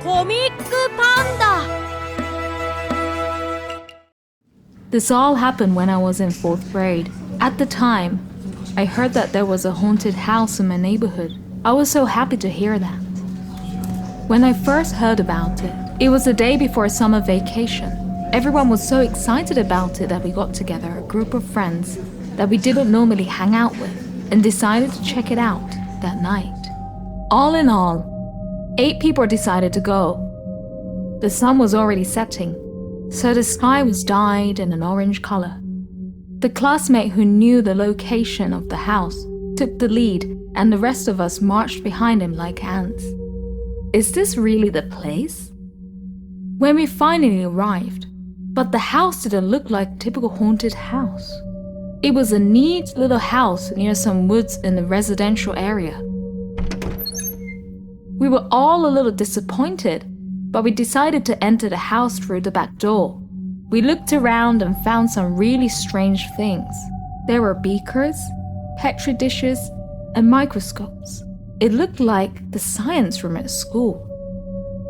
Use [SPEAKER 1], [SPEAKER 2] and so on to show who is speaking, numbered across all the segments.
[SPEAKER 1] コミックパンダ.
[SPEAKER 2] This all happened when I was in 4th grade. At the time, I heard that there was a haunted house in my neighborhood. I was so happy to hear that. When I first heard about it, it was the day before summer vacation. Everyone was so excited about it that we got together a group of friends that we didn't normally hang out with and decided to check it out that night. All in all, 8 people decided to go. The sun was already setting, so the sky was dyed in an orange color. The classmate who knew the location of the house took the lead, and the rest of us marched behind him like ants. Is this really the place? When we finally arrived, but the house didn't look like a typical haunted house. It was a neat little house near some woods in the residential area. We were all a little disappointed, but we decided to enter the house through the back door. We looked around and found some really strange things. There were beakers, petri dishes, and microscopes. It looked like the science room at school.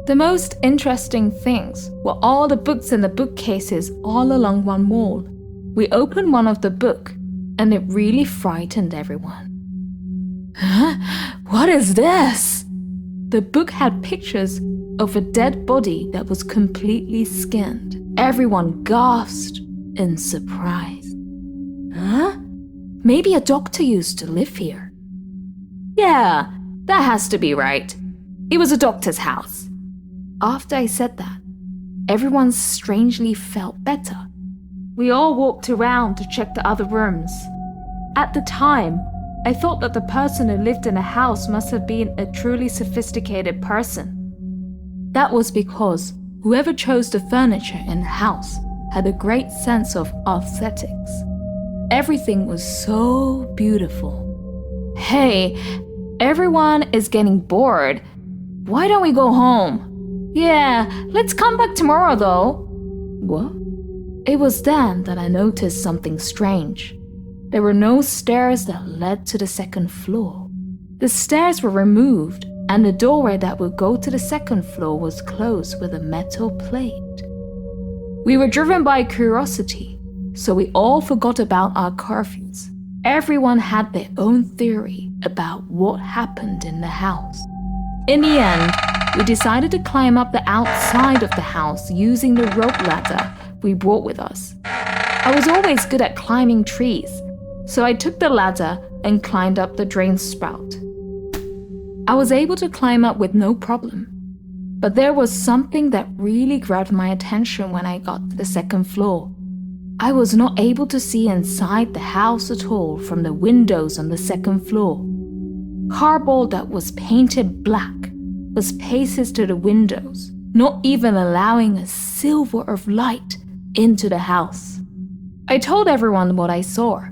[SPEAKER 2] The most interesting things were all the books in the bookcases all along one wall. We opened one of the book, and it really frightened everyone. Huh? What is this? The book had pictures of a dead body that was completely skinned. Everyone gasped in surprise. Huh? Maybe a doctor used to live here. Yeah, that has to be right. It was a doctor's house. After I said that, everyone strangely felt better. We all walked around to check the other rooms. At the time, I thought that the person who lived in the house must have been a truly sophisticated person. That was because whoever chose the furniture in the house had a great sense of aesthetics. Everything was so beautiful. Hey, everyone is getting bored. Why don't we go home? Yeah, let's come back tomorrow though. What? It was then that I noticed something strange. There were no stairs that led to the 2nd floor. The stairs were removed, and the doorway that would go to the 2nd floor was closed with a metal plate. We were driven by curiosity, so we all forgot about our curfews. Everyone had their own theory about what happened in the house. In the end, we decided to climb up the outside of the house using the rope ladder we brought with us. I was always good at climbing trees, so I took the ladder and climbed up the drain spout. I was able to climb up with no problem, but there was something that really grabbed my attention when I got to the 2nd floor. I was not able to see inside the house at all from the windows on the 2nd floor. Cardboard that was painted black was pasted to the windows, not even allowing a silver of light into the house. I told everyone what I saw.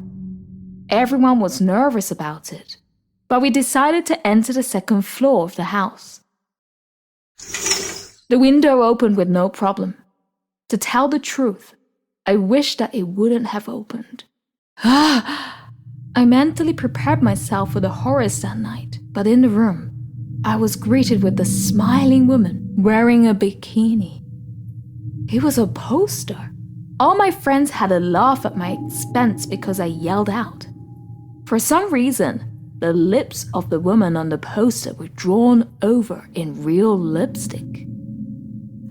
[SPEAKER 2] Everyone was nervous about it, but we decided to enter the 2nd floor of the house. The window opened with no problem. To tell the truth, I wish that it wouldn't have opened. I mentally prepared myself for the horrors that night, but in the room, I was greeted with a smiling woman wearing a bikini. It was a poster. All my friends had a laugh at my expense because I yelled out. For some reason, the lips of the woman on the poster were drawn over in real lipstick.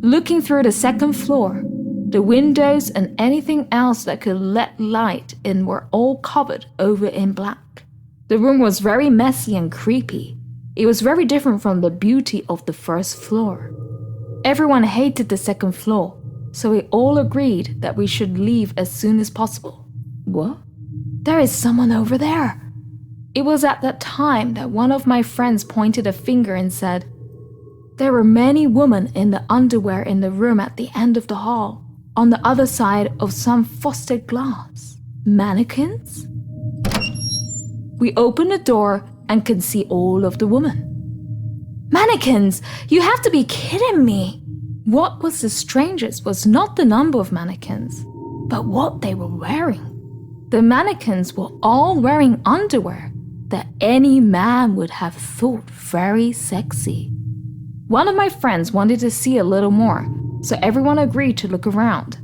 [SPEAKER 2] Looking through the 2nd floor, the windows and anything else that could let light in were all covered over in black. The room was very messy and creepy. It was very different from the beauty of the 1st floor. Everyone hated the 2nd floor, so we all agreed that we should leave as soon as possible. What? There is someone over there. It was at that time that one of my friends pointed a finger and said, there were many women in the underwear in the room at the end of the hall, on the other side of some frosted glass. Mannequins? We opened the door and could see all of the women. Mannequins! You have to be kidding me! What was the strangest was not the number of mannequins, but what they were wearing. The mannequins were all wearing underwear that any man would have thought very sexy. One of my friends wanted to see a little more, so everyone agreed to look around.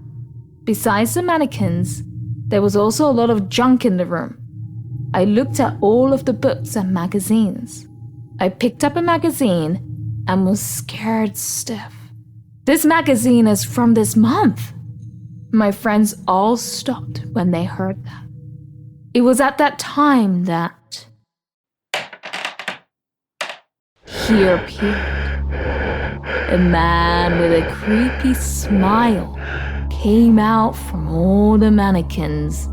[SPEAKER 2] Besides the mannequins, there was also a lot of junk in the room. I looked at all of the books and magazines. I picked up a magazine and was scared stiff. This magazine is from this month. My friends all stopped when they heard that. It was at that time that he appeared. A man with a creepy smile came out from all the mannequins.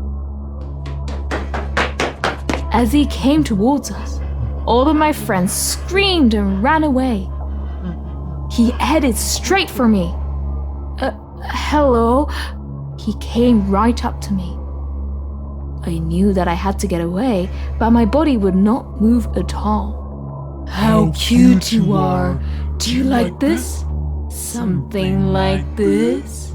[SPEAKER 2] As he came towards us, all of my friends screamed and ran away. He headed straight for me. Hello? He came right up to me. I knew that I had to get away, but my body would not move at all. How cute you are! Do you like this? Something like this?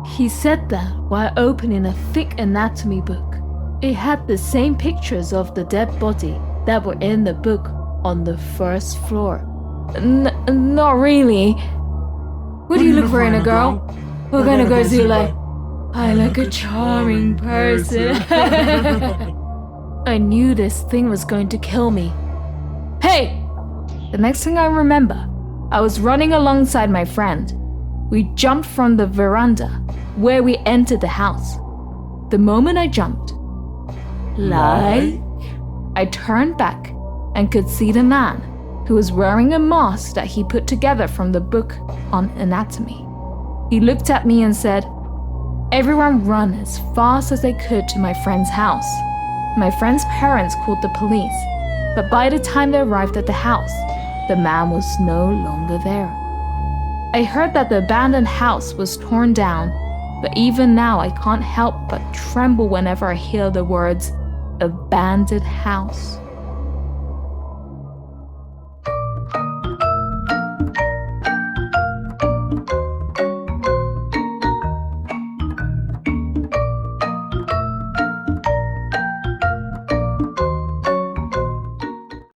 [SPEAKER 2] He said that while opening a thick anatomy book. It had the same pictures of the dead body that were in the book on the first floor. Not really. What do you look for in a girl? What kind of girls do you like? I like a charming person. I knew this thing was going to kill me. Hey! The next thing I remember, I was running alongside my friend. We jumped from the veranda where we entered the house. The moment I jumped, I turned back and could see the man who was wearing a mask that he put together from the book on anatomy. He looked at me and said, "Everyone run as fast as they could to my friend's house." My friend's parents called the police, but by the time they arrived at the house, the man was no longer there. I heard that the abandoned house was torn down, but even now I can't help but tremble whenever I hear the words abandoned house.